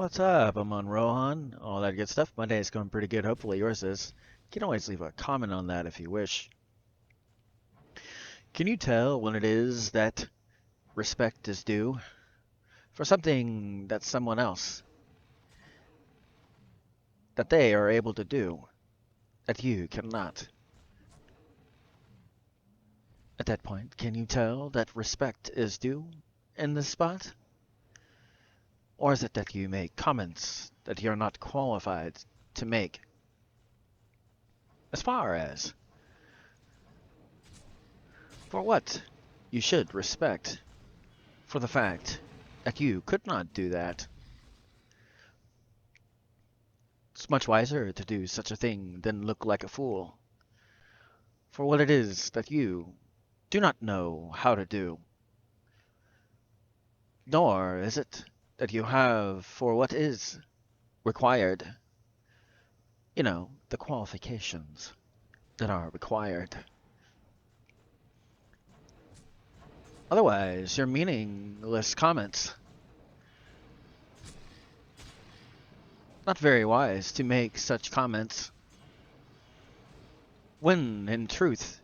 What's up? I'm on Rohan. All that good stuff. My day's going pretty good. Hopefully yours is. You can always leave a comment on that if you wish. Can you tell when it is that respect is due for something that someone else, that they are able to do, that you cannot? At that point, can you tell that respect is due in this spot? Or is it that you make comments that you're not qualified to make? As far as for what you should respect, for the fact that you could not do that. It's much wiser to do such a thing than look like a fool, for what it is that you do not know how to do, nor is it that you have for what is required, the qualifications that are required. Otherwise, your meaningless comments. Not very wise to make such comments when, in truth,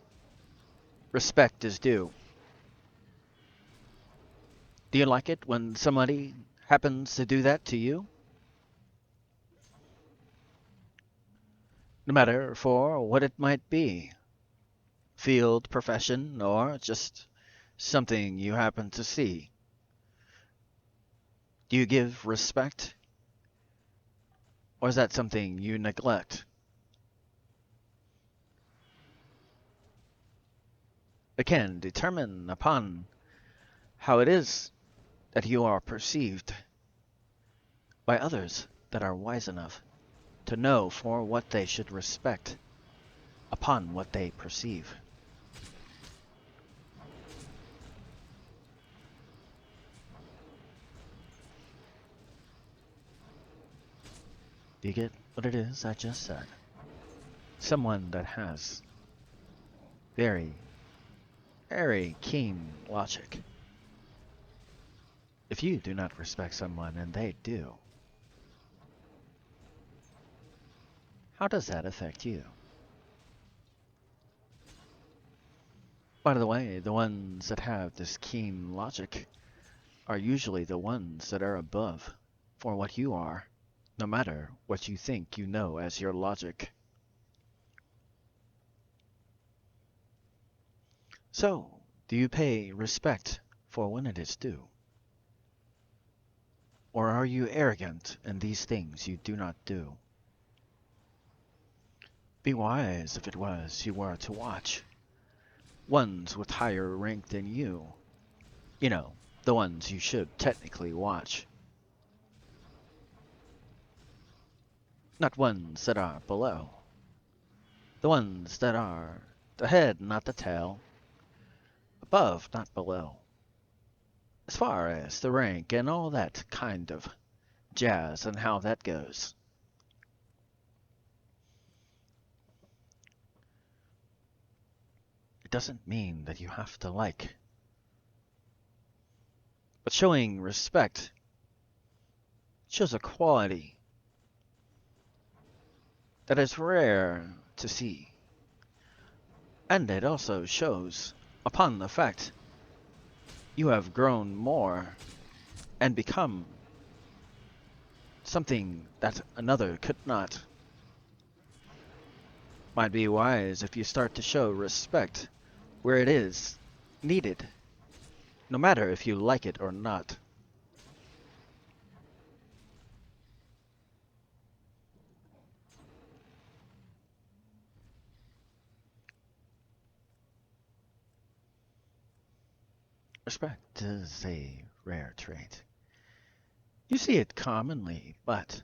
respect is due. Do you like it when somebody happens to do that to you? No matter for what it might be. Field, profession, or just something you happen to see. Do you give respect? Or is that something you neglect? It can determine upon how it is that you are perceived by others that are wise enough to know for what they should respect upon what they perceive. Do you get what it is I just said? Someone that has very, very keen logic. If you do not respect someone and they do, how does that affect you? By the way, the ones that have this keen logic are usually the ones that are above for what you are, no matter what you think you know as your logic. So, do you pay respect for when it is due? Or are you arrogant in these things you do not do? Be wise if it was you were to watch ones with higher rank than you. The ones you should technically watch. Not ones that are below. The ones that are the head, not the tail. Above, not below. As far as the rank and all that kind of jazz and how that goes. It doesn't mean that you have to like. But showing respect shows a quality that is rare to see. And it also shows upon the fact you have grown more and become something that another could not. Might be wise if you start to show respect where it is needed, no matter if you like it or not. Respect is a rare trait. You see it commonly, but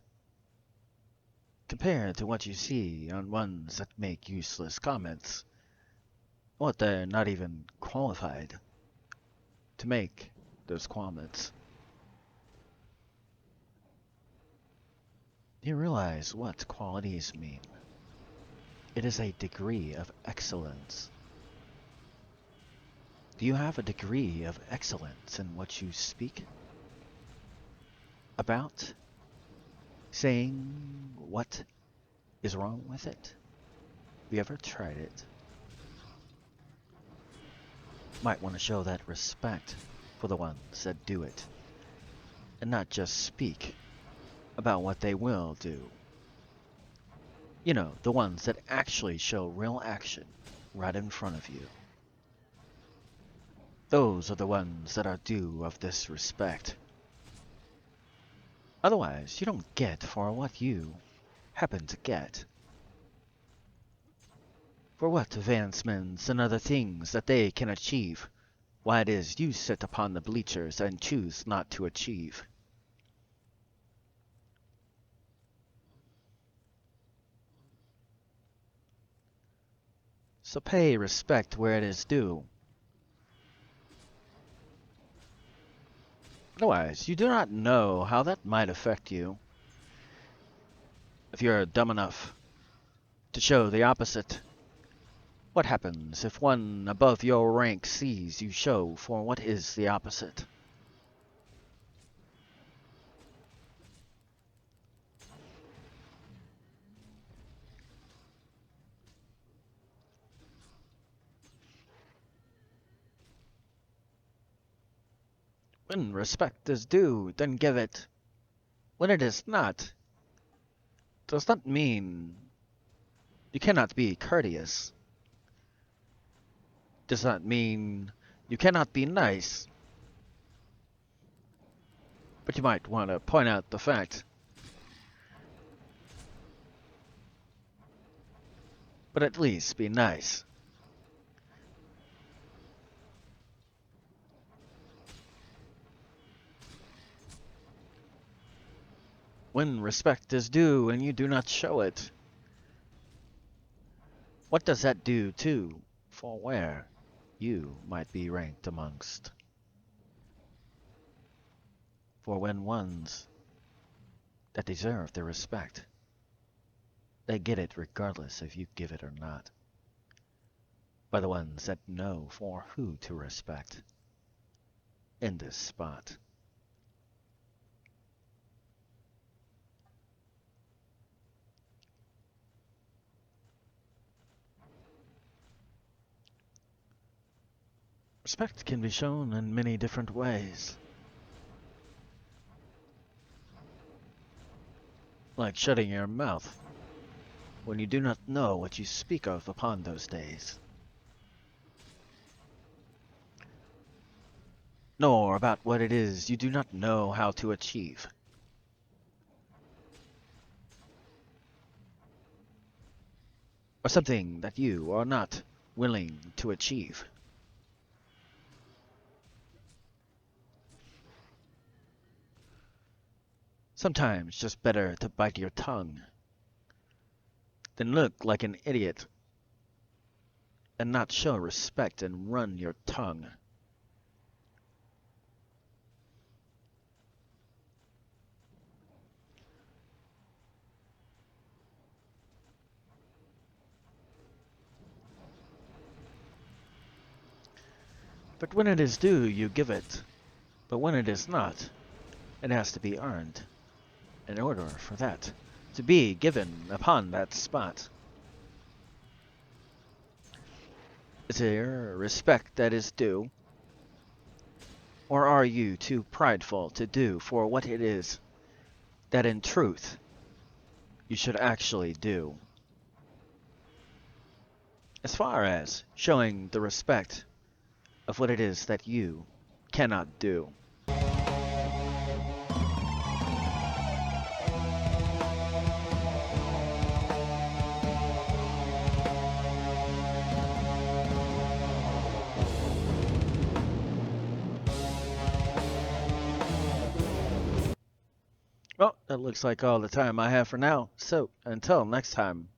compared to what you see on ones that make useless comments, what they're not even qualified to make those comments. Do you realize what qualities mean? It is a degree of excellence. Do you have a degree of excellence in what you speak about? saying what is wrong with it. Have you ever tried it? Might want to show that respect for the ones that do it, and not just speak about what they will do. You know, the ones that actually show real action right in front of you. Those are the ones that are due of this respect. Otherwise, you don't get for what you happen to get. For what advancements and other things that they can achieve, why it is you sit upon the bleachers and choose not to achieve. So pay respect where it is due. Otherwise, you do not know how that might affect you. If you're dumb enough to show the opposite, what happens if one above your rank sees you show for what is the opposite? When respect is due, then give it. When it is not, does not mean you cannot be courteous. Does not mean you cannot be nice. But you might want to point out the fact. But at least be nice. When respect is due and you do not show it, what does that do too for where you might be ranked amongst? For when ones that deserve the respect, they get it regardless if you give it or not, by the ones that know for who to respect in this spot. Respect can be shown in many different ways. Like shutting your mouth when you do not know what you speak of upon those days. Nor about what it is you do not know how to achieve. Or something that you are not willing to achieve. Sometimes just better to bite your tongue than look like an idiot and not show respect and run your tongue. But when it is due, you give it. But when it is not, it has to be earned in order for that to be given upon that spot. Is there respect that is due? Or are you too prideful to do for what it is that in truth you should actually do? As far as showing the respect of what it is that you cannot do. Well, that looks like all the time I have for now, so until next time.